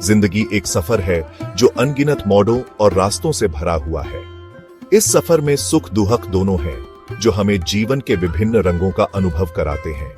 जिंदगी एक सफर है जो अनगिनत मोड़ों और रास्तों से भरा हुआ है। इस सफर में सुख दुख दोनों हैं जो हमें जीवन के विभिन्न रंगों का अनुभव कराते हैं।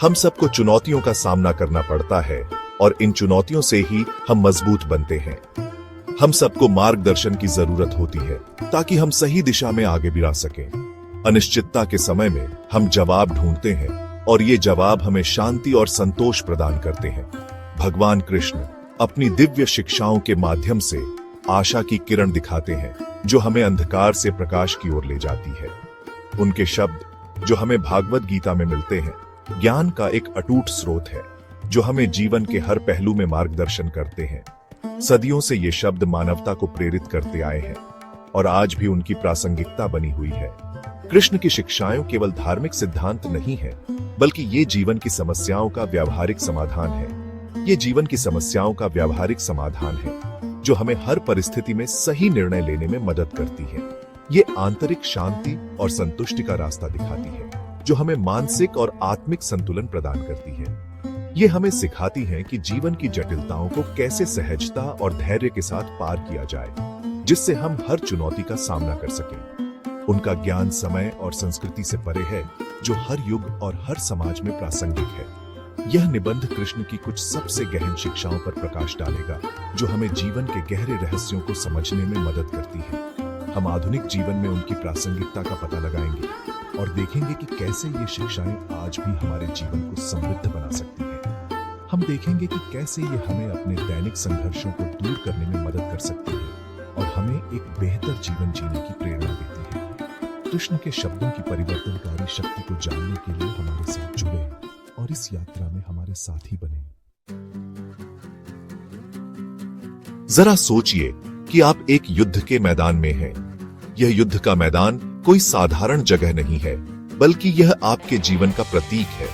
हम सबको चुनौतियों का सामना करना पड़ता है और इन चुनौतियों से ही हम मजबूत बनते हैं। हम सबको मार्गदर्शन की जरूरत होती है ताकि हम सही दिशा में आगे बढ़ सकें। अनिश्चितता के समय में हम जवाब ढूंढते हैं और ये जवाब हमें शांति और संतोष प्रदान करते हैं। भगवान कृष्ण अपनी दिव्य शिक्षाओं के माध्यम से आशा की किरण दिखाते हैं जो हमें अंधकार से प्रकाश की ओर ले जाती है। उनके शब्द जो हमें भागवत गीता में मिलते हैं, ज्ञान का एक अटूट स्रोत है जो हमें जीवन के हर पहलू में मार्गदर्शन करते हैं। सदियों से ये शब्द मानवता को प्रेरित करते आए हैं और आज भी उनकी प्रासंगिकता बनी हुई है। कृष्ण की शिक्षाएं केवल धार्मिक सिद्धांत नहीं है, बल्कि ये जीवन की समस्याओं का व्यावहारिक समाधान है। ये जीवन की समस्याओं का व्यावहारिक समाधान है जो हमें हर परिस्थिति में सही निर्णय लेने में मदद करती है। ये आंतरिक शांति और संतुष्टि का रास्ता दिखाती है जो हमें मानसिक और आत्मिक संतुलन प्रदान करती है। ये हमें सिखाती है कि जीवन की जटिलताओं को कैसे सहजता और धैर्य के साथ पार किया जाए, जिससे हम हर चुनौती का सामना कर सकें। उनका ज्ञान समय और संस्कृति से परे है जो हर युग और हर समाज में प्रासंगिक है। यह निबंध कृष्ण की कुछ सबसे गहन शिक्षाओं पर प्रकाश डालेगा जो हमें जीवन के गहरे रहस्यों को समझने में मदद करती है। हम आधुनिक जीवन में उनकी प्रासंगिकता का पता लगाएंगे और देखेंगे कि कैसे ये शिक्षाएं आज भी हमारे जीवन को समृद्ध बना सकती हैं। हम देखेंगे कि कैसे ये हमें अपने दैनिक संघर्षों को दूर करने में मदद कर सकती है और हमें एक बेहतर जीवन जीने की प्रेरणा देती है। कृष्ण के शब्दों की परिवर्तनकारी शक्ति को जानने के लिए हमारे साथ जुड़े और इस यात्रा में हमारे साथी बने। जरा सोचिए कि आप एक युद्ध के मैदान में हैं। यह युद्ध का मैदान कोई साधारण जगह नहीं है, बल्कि यह आपके जीवन का प्रतीक है।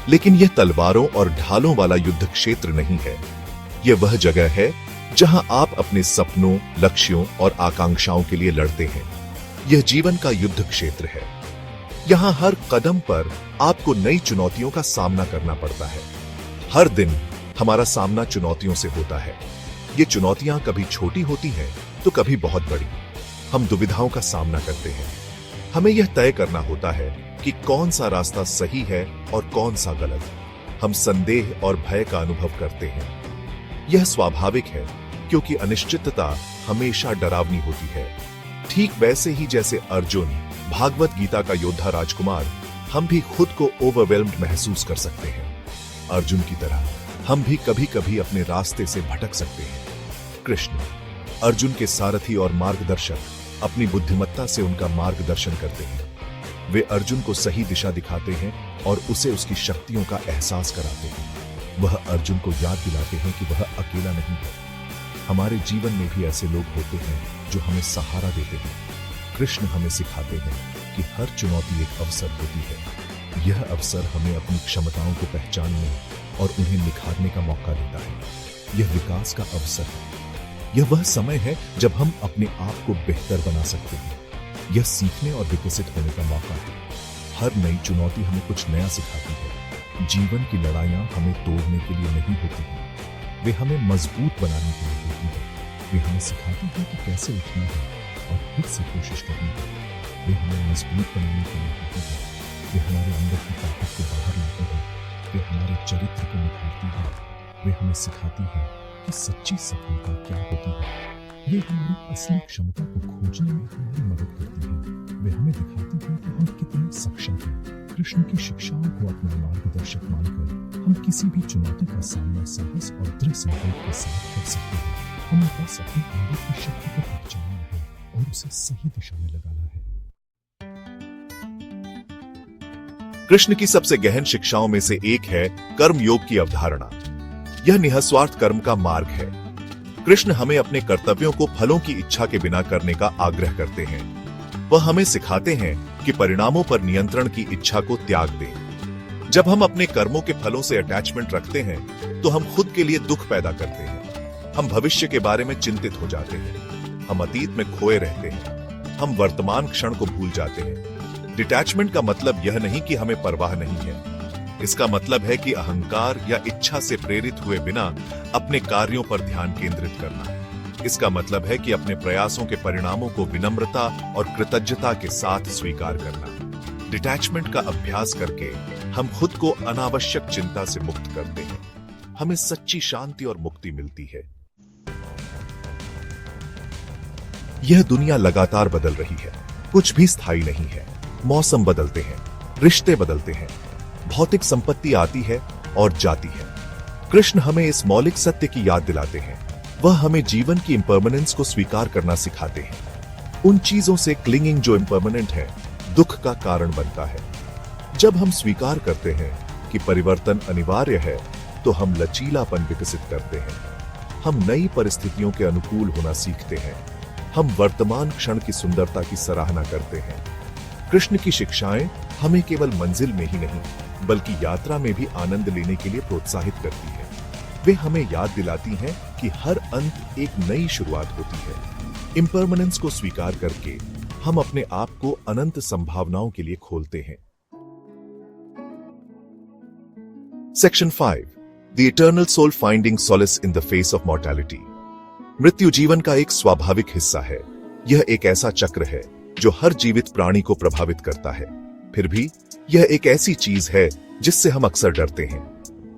लेकिन यह तलवारों और ढालों वाला युद्ध क्षेत्र नहीं है। यह वह जगह है जहां आप अपने सपनों, लक्ष्यों और आकांक्षाओं के लिए लड़ते हैं। यह जीवन का युद्ध क्षेत्र है। यहां हर कदम पर आपको नई चुनौतियों का सामना करना पड़ता है। हर दिन हमारा सामना चुनौतियों से होता है। ये चुनौतियां कभी छोटी होती हैं तो कभी बहुत बड़ी। हम दुविधाओं का सामना करते हैं। हमें यह तय करना होता है कि कौन सा रास्ता सही है और कौन सा गलत। हम संदेह और भय का अनुभव करते हैं। यह स्वाभाविक है क्योंकि अनिश्चितता हमेशा डरावनी होती है। ठीक वैसे ही जैसे अर्जुन, भागवत गीता का योद्धा राजकुमार, हम भी खुद को ओवरवेल्म्ड महसूस कर सकते हैं। अर्जुन की तरह हम भी कभी कभी अपने रास्ते से भटक सकते हैं। कृष्ण अर्जुन के सारथी और मार्गदर्शक अपनी बुद्धिमत्ता से उनका मार्गदर्शन करते हैं। वे अर्जुन को सही दिशा दिखाते हैं और उसे उसकी शक्तियों का एहसास कराते हैं। वह अर्जुन को याद दिलाते हैं कि वह अकेला नहीं है। हमारे जीवन में भी ऐसे लोग होते हैं जो हमें सहारा देते हैं। कृष्ण हमें सिखाते हैं कि हर चुनौती एक अवसर होती है। यह अवसर हमें अपनी क्षमताओं को पहचानने और उन्हें निखारने का मौका देता है। यह विकास का अवसर है। यह वह समय है जब हम अपने आप को बेहतर बना सकते हैं। यह सीखने और विकसित होने का मौका है। हर नई चुनौती हमें कुछ नया सिखाती है। जीवन की लड़ाइयां हमें तोड़ने के लिए नहीं होती हैं, वे हमें मजबूत बनाने के लिए होती हैं। वे हमें सिखाती हैं कि कैसे उठना है और फिर से कोशिश करनी है। वे हमें मजबूत बनाने के लिए होती हैं। वे हमारे अंदर की ताकत को बाहर लाती हैं। वे हमारे चरित्र को निखारती हैं। वे हमें सिखाती हैं कि सच्ची सफलता क्या होती है। ये हमारी असली क्षमता को खोजने में हमारी मदद करती है। वे हमें दिखाती है कि हम कितने सक्षम हैं। कृष्ण की शिक्षाओं को अपना मार्गदर्शक मानकर हम किसी भी चुनौती का सामना साहस और दृढ़ संकल्प के साथ कर सकते हैं। हमें बस अपने अंदर की शक्ति को पहचानना है और उसे सही दिशा में लगाना है। कृष्ण की सबसे गहन शिक्षाओं में से एक है कर्म योग की अवधारणा। यह निःस्वार्थ कर्म का मार्ग है। कृष्ण हमें अपने कर्तव्यों को फलों की इच्छा के बिना करने का आग्रह करते हैं। वह हमें सिखाते हैं कि परिणामों पर नियंत्रण की इच्छा को त्याग दें। जब हम अपने कर्मों के फलों से अटैचमेंट रखते हैं तो हम खुद के लिए दुख पैदा करते हैं। हम भविष्य के बारे में चिंतित हो जाते हैं। हम अतीत में खोए रहते हैं। हम वर्तमान क्षण को भूल जाते हैं। डिटैचमेंट का मतलब यह नहीं कि हमें परवाह नहीं है, इसका मतलब है कि अहंकार या इच्छा से प्रेरित हुए बिना अपने कार्यों पर ध्यान केंद्रित करना। इसका मतलब है कि अपने प्रयासों के परिणामों को विनम्रता और कृतज्ञता के साथ स्वीकार करना। डिटैचमेंट का अभ्यास करके हम खुद को अनावश्यक चिंता से मुक्त करते हैं। हमें सच्ची शांति और मुक्ति मिलती है। यह दुनिया लगातार बदल रही है, कुछ भी स्थायी नहीं है। मौसम बदलते हैं, रिश्ते बदलते हैं, भौतिक संपत्ति आती है और जाती है। कृष्ण हमें इस मौलिक सत्य की याद दिलाते हैं। वह हमें जीवन की इम्पर्मनेंस को स्वीकार करना सिखाते हैं। उन चीजों से क्लिंगिंग जो इम्पर्मनेंट है, दुख का कारण बनता है। जब हम स्वीकार करते हैं कि परिवर्तन अनिवार्य है, तो हम लचीलापन विकसित करते हैं। हम नई परिस्थितियों के अनुकूल होना सीखते हैं। हम वर्तमान क्षण की सुंदरता की सराहना करते हैं। कृष्ण की शिक्षाएं हमें केवल मंजिल में ही नहीं, बल्कि यात्रा में भी आनंद लेने के लिए प्रोत्साहित करती है। वे हमें याद दिलाती हैं कि हर अंत एक नई शुरुआत होती है। इम्परमानेंस को स्वीकार करके हम अपने आप को अनंत संभावनाओं के लिए खोलते हैं। Section 5, The Eternal Soul Finding Solace in the Face of Mortality। मृत्यु जीवन का एक स्वाभाविक हिस्सा है। यह एक ऐसा चक्र है जो हर जीवित प्राणी को प्रभावित करता है। फिर भी यह एक ऐसी चीज है जिससे हम अक्सर डरते हैं।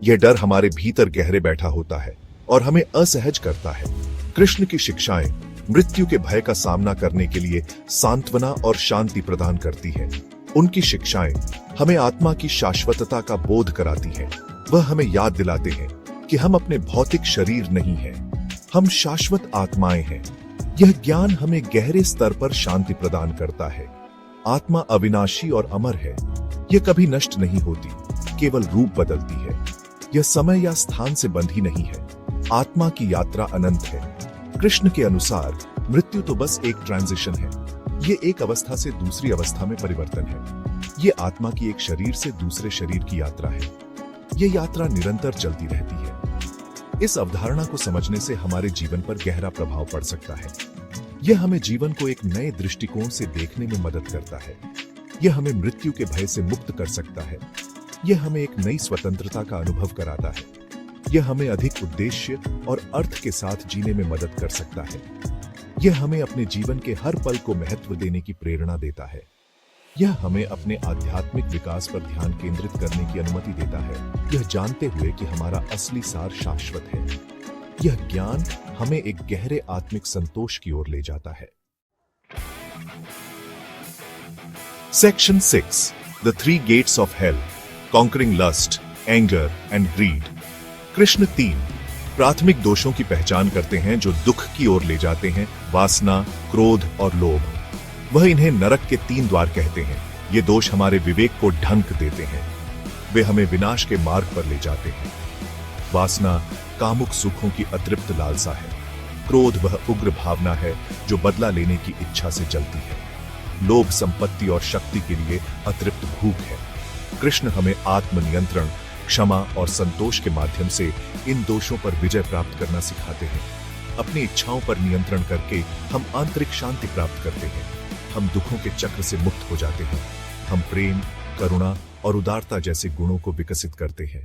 यह डर हमारे भीतर गहरे बैठा होता है और हमें असहज करता है। कृष्ण की शिक्षाएं मृत्यु के भय का सामना करने के लिए सांत्वना और शांति प्रदान करती हैं। उनकी शिक्षाएं हमें आत्मा की शाश्वतता का बोध कराती हैं। वह हमें याद दिलाते हैं कि हम अपने भौतिक शरीर नहीं हैं, हम शाश्वत आत्माएं हैं। यह ज्ञान हमें गहरे स्तर पर शांति प्रदान करता है। आत्मा अविनाशी और अमर है। यह कभी नष्ट नहीं होती, केवल रूप बदलती है। यह समय या स्थान से बंधी नहीं है। आत्मा की यात्रा अनंत है। कृष्ण के अनुसार मृत्यु तो बस एक ट्रांजिशन है। ये एक अवस्था से दूसरी अवस्था में परिवर्तन है। ये आत्मा की एक शरीर से दूसरे शरीर की यात्रा है। ये यात्रा निरंतर चलती रहती है। इस अवधारणा को समझने से हमारे जीवन पर गहरा प्रभाव पड़ सकता है। यह हमें जीवन को एक नए दृष्टिकोण से देखने में मदद करता है। यह हमें मृत्यु के भय से मुक्त कर सकता है। यह हमें एक नई स्वतंत्रता का अनुभव कराता है। यह हमें अधिक उद्देश्य और अर्थ के साथ जीने में मदद कर सकता है। यह हमें अपने जीवन के हर पल को महत्व देने की प्रेरणा देता है। यह हमें अपने आध्यात्मिक विकास पर ध्यान केंद्रित करने की अनुमति देता है, यह जानते हुए कि हमारा असली सार शाश्वत है। यह ज्ञान हमें एक गहरे आत्मिक संतोष की ओर ले जाता है। Section 6, The Three Gates of Hell, Conquering Lust, Anger and Greed। Krishna 3 प्राथमिक दोषों की पहचान करते हैं जो दुख की ओर ले जाते हैं: वासना, क्रोध और लोभ। वह इन्हें नरक के 3 द्वार कहते हैं। ये दोष हमारे विवेक को ढंक देते हैं। वे हमें विनाश के मार्ग पर ले जाते हैं। वासना कामुक सुखों की अतृप्त लालसा है। क्रोध वह उग्र भावना है जो बदला लेने की इच्छा से जलती है। लोभ संपत्ति और शक्ति के लिए अतृप्त भूख है। कृष्ण हमें आत्मनियंत्रण, क्षमा और संतोष के माध्यम से इन दोषों पर विजय प्राप्त करना सिखाते हैं। अपनी इच्छाओं पर नियंत्रण करके हम आंतरिक शांति प्राप्त करते हैं। हम दुखों के चक्र से मुक्त हो जाते हैं। हम प्रेम, करुणा और उदारता जैसे गुणों को विकसित करते हैं।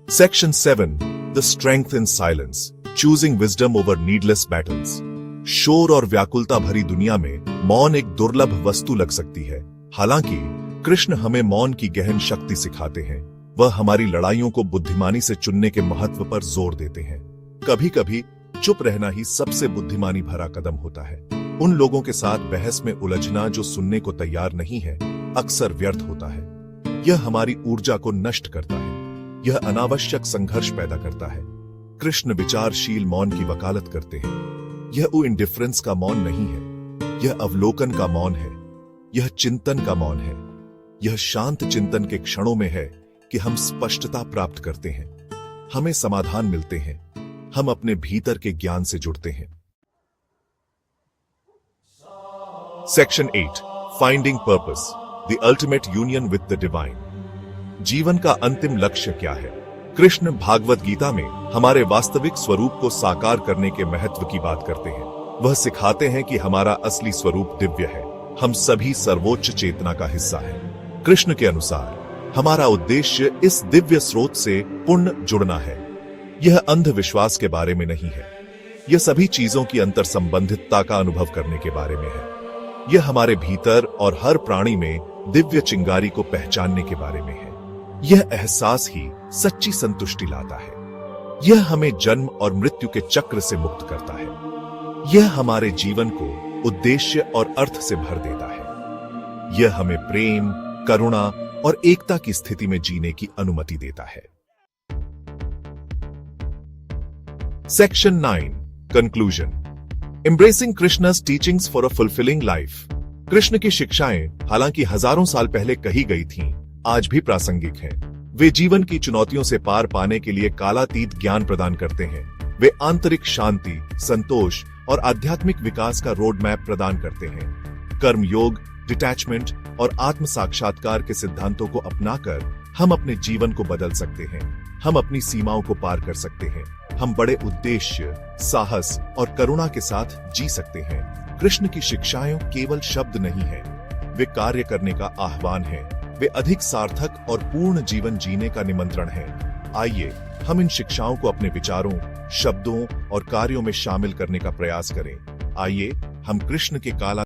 Section 7, The Strength in Silence, Choosing Wisdom over Needless Battles। शोर और व्याकुलता भरी दुनिया में मौन एक दुर्लभ वस्तु लग सकती है। हालांकि कृष्ण हमें मौन की गहन शक्ति सिखाते हैं। वह हमारी लड़ाइयों को बुद्धिमानी से चुनने के महत्व पर जोर देते हैं। कभी कभी चुप रहना ही सबसे बुद्धिमानी भरा कदम होता है। उन लोगों के साथ बहस में उलझना जो सुनने को तैयार नहीं है, अक्सर व्यर्थ होता है। यह हमारी ऊर्जा को नष्ट करता है। यह अनावश्यक संघर्ष पैदा करता है। कृष्ण विचारशील मौन की वकालत करते हैं। यह इंडिफरेंस का मौन नहीं है, यह अवलोकन का मौन है। यह चिंतन का मौन है। यह शांत चिंतन के क्षणों में है कि हम स्पष्टता प्राप्त करते हैं, हमें समाधान मिलते हैं, हम अपने भीतर के ज्ञान से जुड़ते हैं। Section 8, finding purpose, the ultimate union with the divine. जीवन का अंतिम लक्ष्य क्या है? कृष्ण भागवत गीता में हमारे वास्तविक स्वरूप को साकार करने के महत्व की बात करते हैं। वह सिखाते हैं कि हमारा असली स्वरूप दिव्य है। हम सभी सर्वोच्च चेतना का हिस्सा हैं। कृष्ण के अनुसार हमारा उद्देश्य इस दिव्य स्रोत से पुण्य जुड़ना है। यह अंधविश्वास के बारे में नहीं है। यह सभी चीजों की अंतर संबंधितता का अनुभव करने के बारे में है। यह हमारे भीतर और हर प्राणी में दिव्य चिंगारी को पहचानने के बारे में है। यह एहसास ही सच्ची संतुष्टि लाता है। यह हमें जन्म और मृत्यु के चक्र से मुक्त करता है। यह हमारे जीवन को उद्देश्य और अर्थ से भर देता है। यह हमें प्रेम, करुणा और एकता की स्थिति में जीने की अनुमति देता है। Section 9 conclusion. Embracing Krishna's teachings for a fulfilling life. Krishna की शिक्षाएं हालांकि हजारों साल पहले कही गई थीं, आज भी प्रासंगिक हैं। वे जीवन की चुनौतियों से पार पाने के लिए कालातीत ज्ञान प्रदान करते हैं। वे आंतरिक शांति, संतोष और आध्यात्मिक विकास का रोड मैप प्रदान करते हैं। कर्म योग, डिटैचमेंट और आत्म साक्षात्कार के सिद्धांतों को अपनाकर हम अपने जीवन को बदल सकते हैं। हम अपनी सीमाओं को पार कर सकते हैं। हम बड़े उद्देश्य, साहस और करुणा के साथ जी सकते हैं। कृष्ण की शिक्षाएं केवल शब्द नहीं है, वे कार्य करने का आह्वान है। वे अधिक सार्थक और पूर्ण जीवन जीने का निमंत्रण है। आइए हम इन शिक्षाओं को अपने विचारों, शब्दों और कार्यों में शामिल करने का प्रयास करें। आइए हम कृष्ण के काला